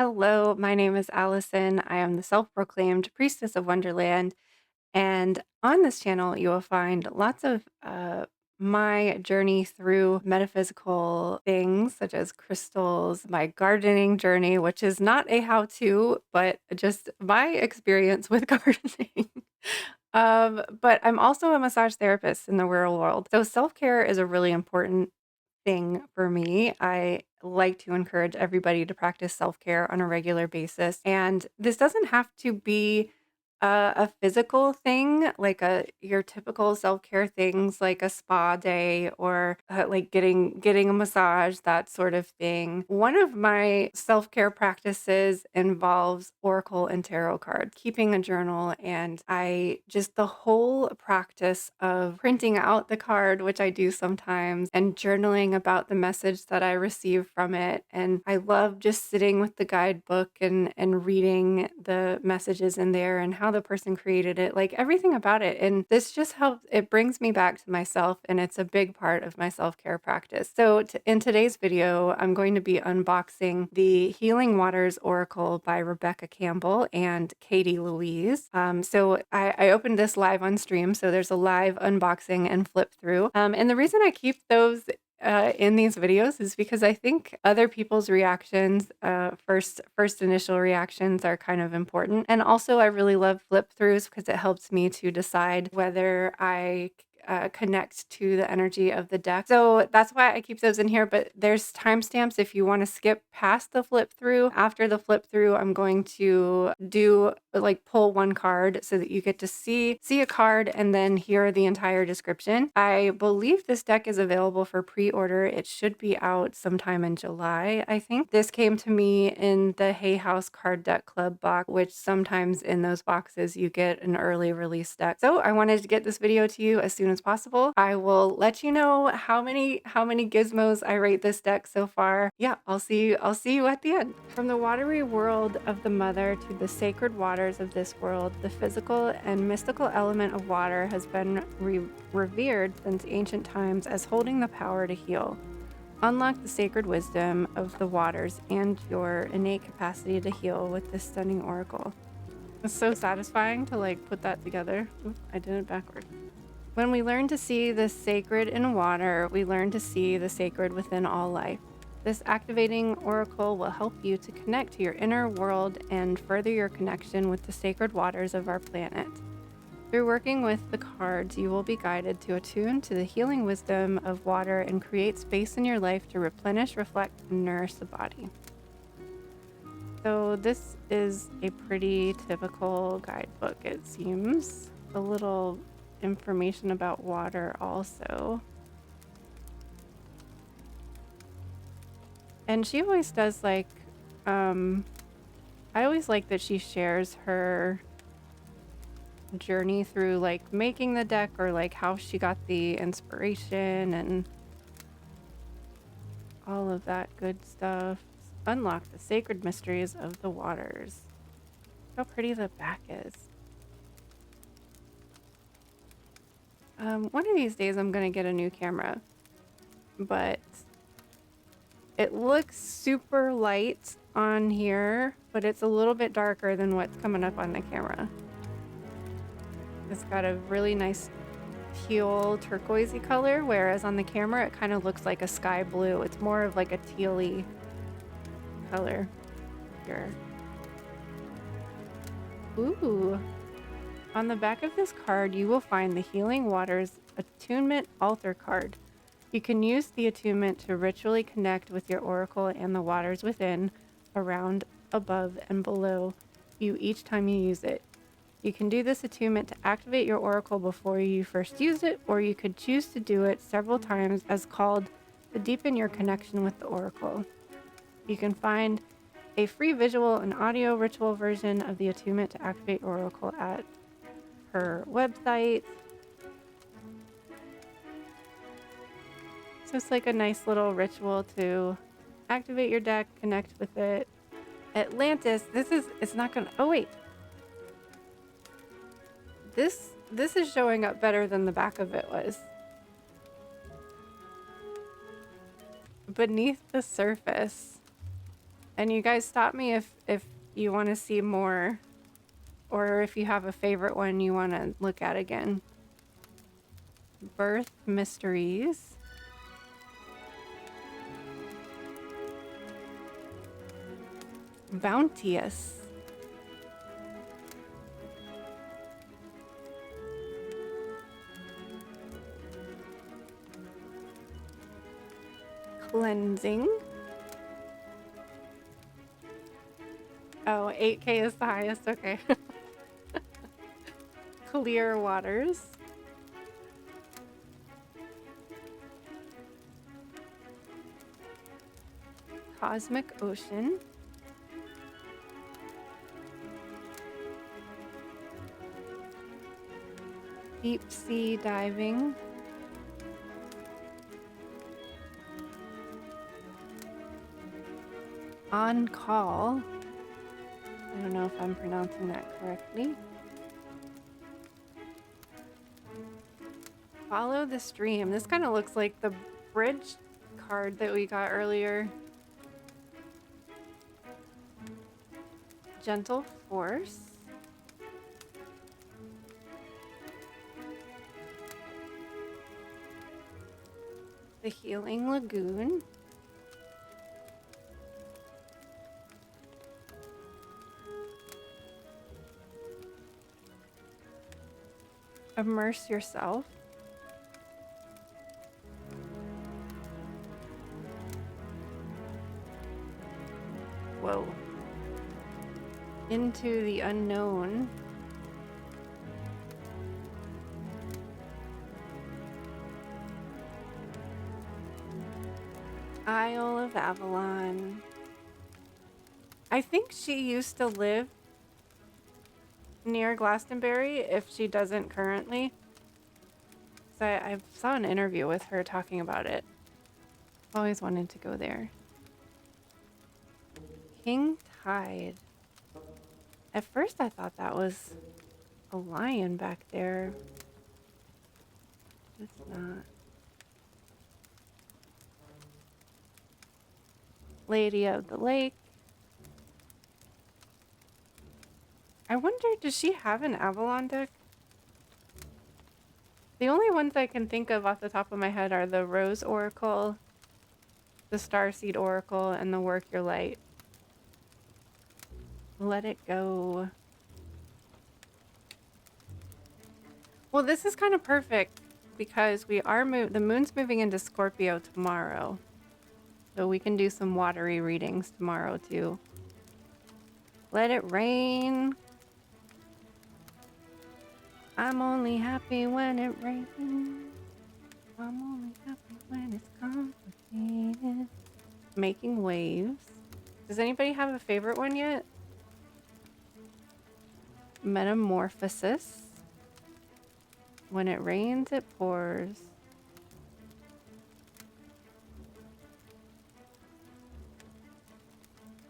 Hello, my name is Allison. I am the self-proclaimed priestess of Wonderland. And on this channel, you will find lots of my journey through metaphysical things such as crystals, my gardening journey, which is not a how-to, but just my experience with gardening. But I'm also a massage therapist in the real world. So self-care is a really important thing for me. I like to encourage everybody to practice self-care on a regular basis. And this doesn't have to be a physical thing, like your typical self-care things like a spa day or like getting a massage, that sort of thing. One of my self-care practices involves oracle and tarot cards, keeping a journal, and I just the whole practice of printing out the card, which I do sometimes, and journaling about the message that I receive from it. And I love just sitting with the guidebook and reading the messages in there and how the person created it, like everything about it. And this just helps, it brings me back to myself, and it's a big part of my self-care practice. So in today's video, I'm going to be unboxing the Healing Waters Oracle by Rebecca Campbell and Katie Louise. So I opened this live on stream, so there's a live unboxing and flip through. And the reason I keep those in these videos is because I think other people's reactions, first initial reactions, are kind of important. And also I really love flip throughs because it helps me to decide whether I connect to the energy of the deck. So that's why I keep those in here, but there's timestamps if you want to skip past the flip through. After the flip through, I'm going to do like pull one card so that you get to see a card and then hear the entire description. I believe this deck is available for pre-order. It should be out sometime in July, I think. This came to me in the Hay House Card Deck Club box, which sometimes in those boxes you get an early release deck. So I wanted to get this video to you as soon as possible. I will let you know how many gizmos I rate this deck so far. Yeah, I'll see you at the end. From the watery world of the mother to the sacred waters of this world, the physical and mystical element of water has been revered since ancient times as holding the power to heal. Unlock the sacred wisdom of the waters and your innate capacity to heal with this stunning oracle. It's so satisfying to like put that together. Oop, I did it backward. When we learn to see the sacred in water, we learn to see the sacred within all life. This activating oracle will help you to connect to your inner world and further your connection with the sacred waters of our planet. Through working with the cards, you will be guided to attune to the healing wisdom of water and create space in your life to replenish, reflect, and nourish the body. So this is a pretty typical guidebook, it seems. A little information about water also. And she always does like, I always like that she shares her journey through like making the deck or like how she got the inspiration and all of that good stuff. Unlock the sacred mysteries of the waters. How pretty the back is. One of these days I'm gonna get a new camera, but it looks super light on here, but it's a little bit darker than what's coming up on the camera. It's got a really nice teal turquoisey color, whereas on the camera it kind of looks like a sky blue. It's more of like a tealy color here. Ooh. On the back of this card, you will find the Healing Waters Attunement Altar card. You can use the attunement to ritually connect with your oracle and the waters within, around, above, and below you each time you use it. You can do this attunement to activate your oracle before you first use it, or you could choose to do it several times as called to deepen your connection with the oracle. You can find a free visual and audio ritual version of the attunement to activate your oracle at her website. So it's like a nice little ritual to activate your deck, connect with it. Atlantis, it's not gonna, oh wait. This is showing up better than the back of it was. Beneath the surface. And you guys stop me if you want to see more, or if you have a favorite one you want to look at again. Birth Mysteries. Bounteous. Cleansing. Oh, 8K is the highest. Okay. Clear Waters. Cosmic Ocean. Deep Sea Diving. On Call. I don't know if I'm pronouncing that correctly. Follow the Stream. This kind of looks like the bridge card that we got earlier. Gentle Force. The Healing Lagoon. Immerse Yourself. Whoa. Into the Unknown. Isle of Avalon. I think she used to live near Glastonbury, if she doesn't currently. So I saw an interview with her talking about it. Always wanted to go there. King Tide. At first I thought that was a lion back there. It's not. Lady of the Lake. I wonder, does she have an Avalon deck? The only ones I can think of off the top of my head are the Rose Oracle, the Starseed Oracle, and the Work Your Light. Let It Go. Well, this is kind of perfect because we are the moon's moving into Scorpio tomorrow. So we can do some watery readings tomorrow too. Let It Rain. I'm only happy when it rains. I'm only happy when it's complicated. Making Waves. Does anybody have a favorite one yet? Metamorphosis. When it rains, it pours.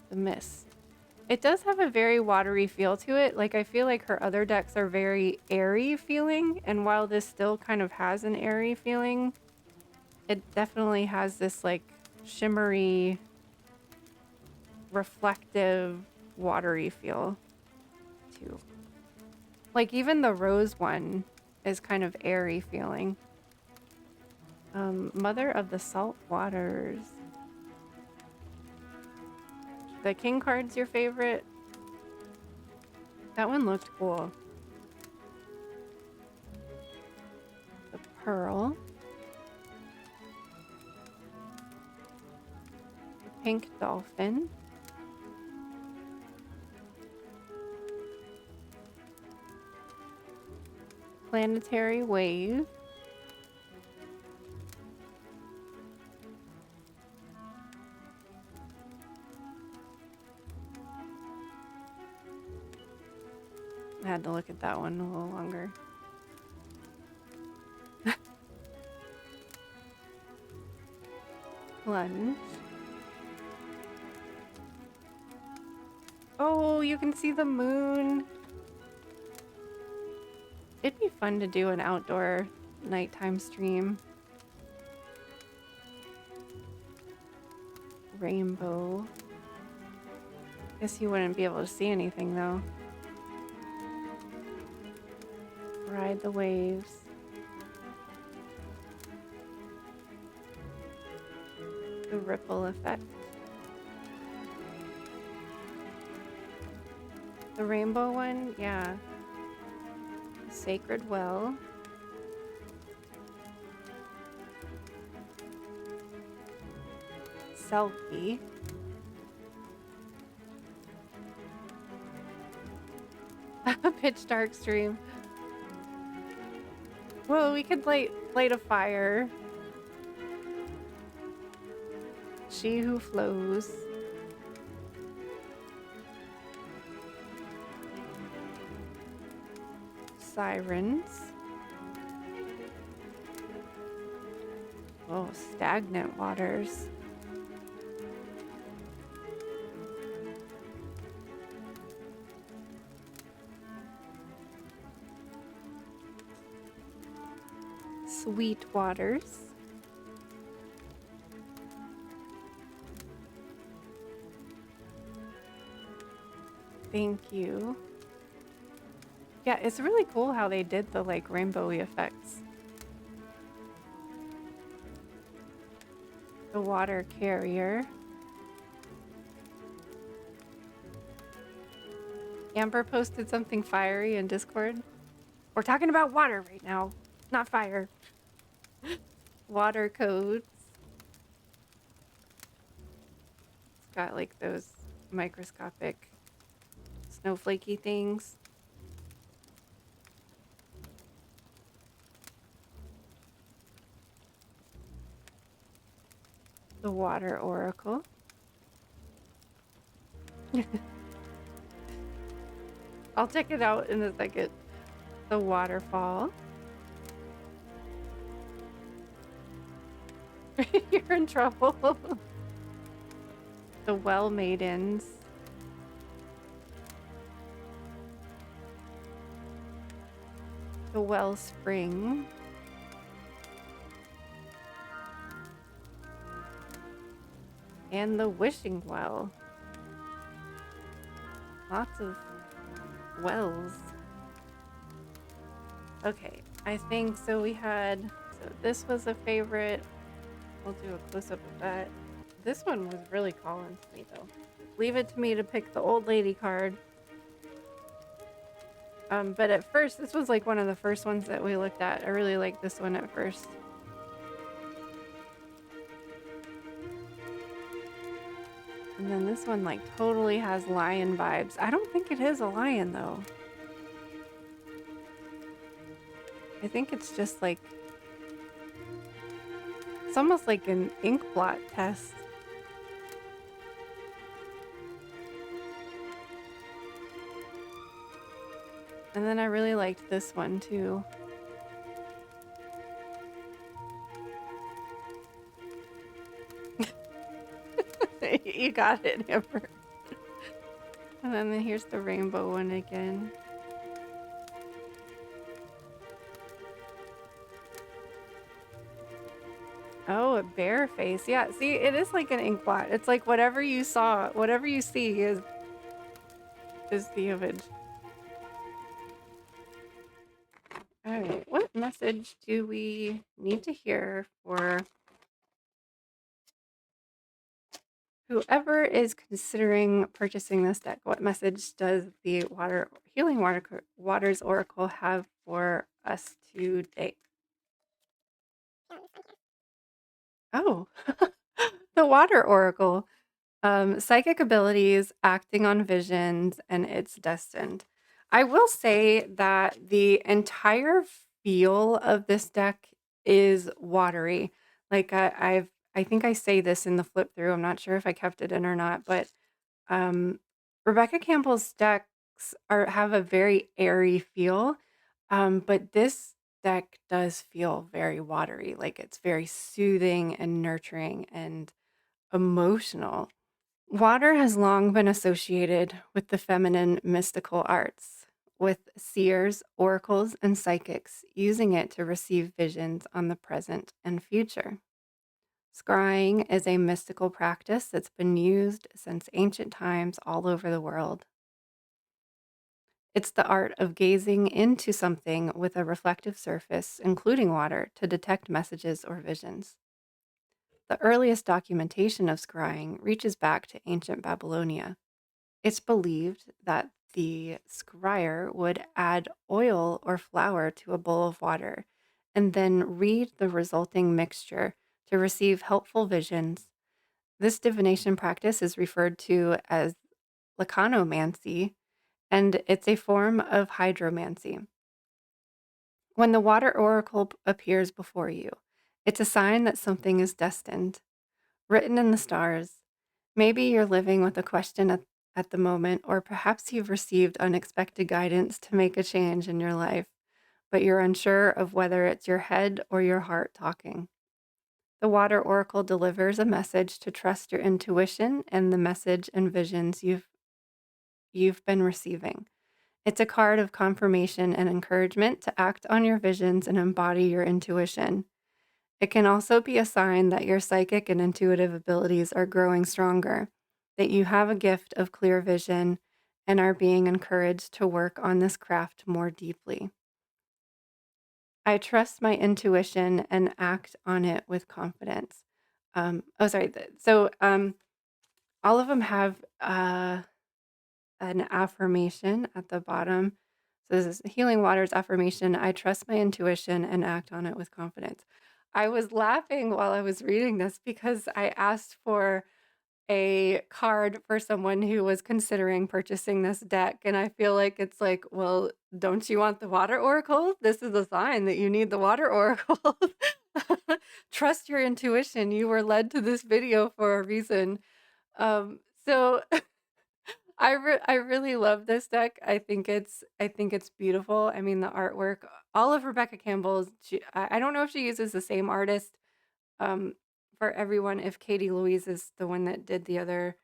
The Mist. It does have a very watery feel to it. Like, I feel like her other decks are very airy feeling, and while this still kind of has an airy feeling, it definitely has this like shimmery, reflective, watery feel too. Like, even the Rose one is kind of airy feeling. Mother of the Salt Waters. The King card's your favorite? That one looked cool. The Pearl. The Pink Dolphin. Planetary Wave. I had to look at that one a little longer. Plunge. Oh, you can see the moon. It'd be fun to do an outdoor nighttime stream. Rainbow. Guess you wouldn't be able to see anything though. Ride the waves. The ripple effect. The rainbow one, yeah. Sacred well. Selfie. A pitch dark stream. Well, we could light a fire. She who flows. Sirens. Oh, stagnant waters. Sweet waters. Thank you. Yeah, it's really cool how they did the like rainbowy effects. The water carrier. Amber posted something fiery in Discord. We're talking about water right now, not fire. Water codes. It's got like those microscopic snowflakey things. The water oracle. I'll check it out in a second. The waterfall. You're in trouble. The well maidens. The wellspring. And the wishing well. Lots of wells. Okay, I think so. We had, so this was a favorite. We'll do a close-up of that. This one was really calling to me though. Leave it to me to pick the old lady card. But at first, this was like one of the first ones that we looked at. I really liked this one at first. And then this one like totally has lion vibes. I don't think it is a lion though. I think it's just like, it's almost like an ink blot test. And then I really liked this one too. You got it, Amber. And then here's the rainbow one again. Oh, a bear face. Yeah, see, it is like an ink blot. It's like whatever you saw, whatever you see is the image. All right, what message do we need to hear for whoever is considering purchasing this deck? What message does the Waters Oracle have for us today? Oh, the Water Oracle. Psychic abilities, acting on visions, and it's destined. I will say that the entire feel of this deck is watery. Like I think I say this in the flip through. I'm not sure if I kept it in or not, but um, Rebecca Campbell's decks have a very airy feel, but this deck does feel very watery. Like it's very soothing and nurturing and emotional. Water has long been associated with the feminine mystical arts, with seers, oracles, and psychics using it to receive visions on the present and future. Scrying is a mystical practice that's been used since ancient times all over the world. It's the art of gazing into something with a reflective surface, including water, to detect messages or visions. The earliest documentation of scrying reaches back to ancient Babylonia. It's believed that the scryer would add oil or flour to a bowl of water and then read the resulting mixture to receive helpful visions. This divination practice is referred to as lacanomancy, and it's a form of hydromancy. When the water oracle appears before you, it's a sign that something is destined, written in the stars. Maybe you're living with a question at the moment, or perhaps you've received unexpected guidance to make a change in your life, but you're unsure of whether it's your head or your heart talking. The water oracle delivers a message to trust your intuition and the message and visions you've been receiving. It's a card of confirmation and encouragement to act on your visions and embody your intuition. It can also be a sign that your psychic and intuitive abilities are growing stronger, that you have a gift of clear vision and are being encouraged to work on this craft more deeply. I trust my intuition and act on it with confidence. Oh, sorry. All of them have an affirmation at the bottom. So this is Healing Waters affirmation. I trust my intuition and act on it with confidence. I was laughing while I was reading this because I asked for a card for someone who was considering purchasing this deck. And I feel like it's like, well, don't you want the water oracle? This is a sign that you need the water oracle. Trust your intuition. You were led to this video for a reason. So I really love this deck. I think it's beautiful. I mean, the artwork, all of Rebecca Campbell's. I don't know if she uses the same artist um, for everyone. If Katie Louise is the one that did the other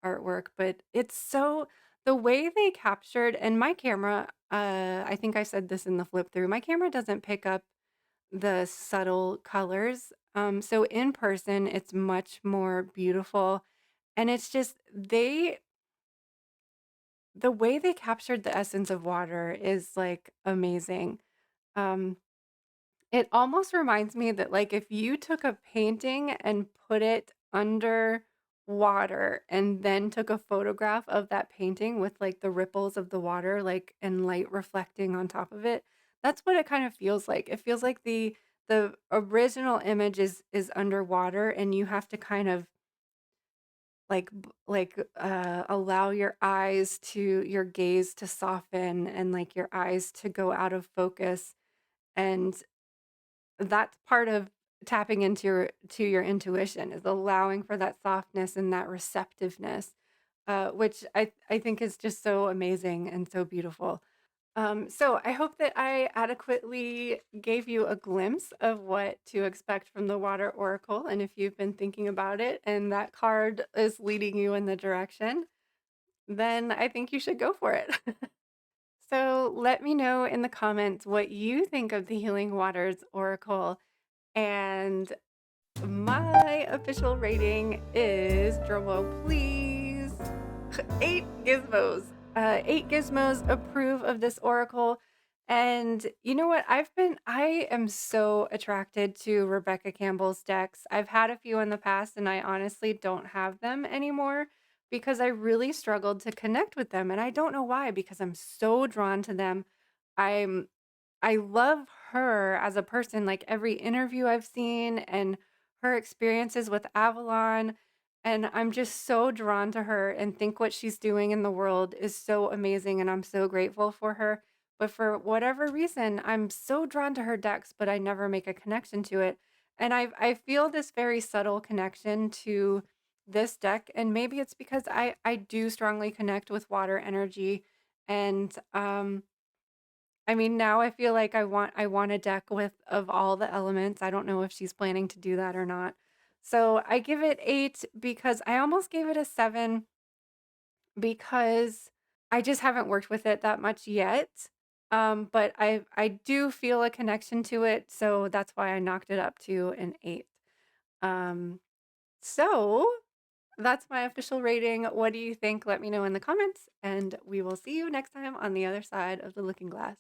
artwork, but it's so the way they captured and my camera. I think I said this in the flip through. My camera doesn't pick up the subtle colors. So in person, it's much more beautiful, and it's just the way they captured the essence of water is, like, amazing. Um, it almost reminds me that, like, if you took a painting and put it under water and then took a photograph of that painting with, like, the ripples of the water, like, and light reflecting on top of it, that's what it kind of feels like. It feels like the original image is underwater, and you have to kind of allow your gaze to soften and, like, your eyes to go out of focus, and that's part of tapping into your intuition, is allowing for that softness and that receptiveness, which I think is just so amazing and so beautiful. So I hope that I adequately gave you a glimpse of what to expect from the Water Oracle. And if you've been thinking about it and that card is leading you in the direction, then I think you should go for it. So let me know in the comments what you think of the Healing Waters Oracle. And my official rating is, drumroll please, 8 gizmos. 8 gizmos approve of this oracle. And you know what? I am so attracted to Rebecca Campbell's decks. I've had a few in the past, and I honestly don't have them anymore because I really struggled to connect with them. And I don't know why, because I'm so drawn to them. I'm I love her as a person, like every interview I've seen and her experiences with Avalon. And I'm just so drawn to her and think what she's doing in the world is so amazing. And I'm so grateful for her. But for whatever reason, I'm so drawn to her decks, but I never make a connection to it. And I feel this very subtle connection to this deck. And maybe it's because I do strongly connect with water energy. And I mean, now I feel like I want a deck with of all the elements. I don't know if she's planning to do that or not. So I give it 8 because I almost gave it a 7 because I just haven't worked with it that much yet. But I do feel a connection to it, so that's why I knocked it up to an 8. Um, so that's my official rating. What do you think? Let me know in the comments, and we will see you next time on the other side of the looking glass.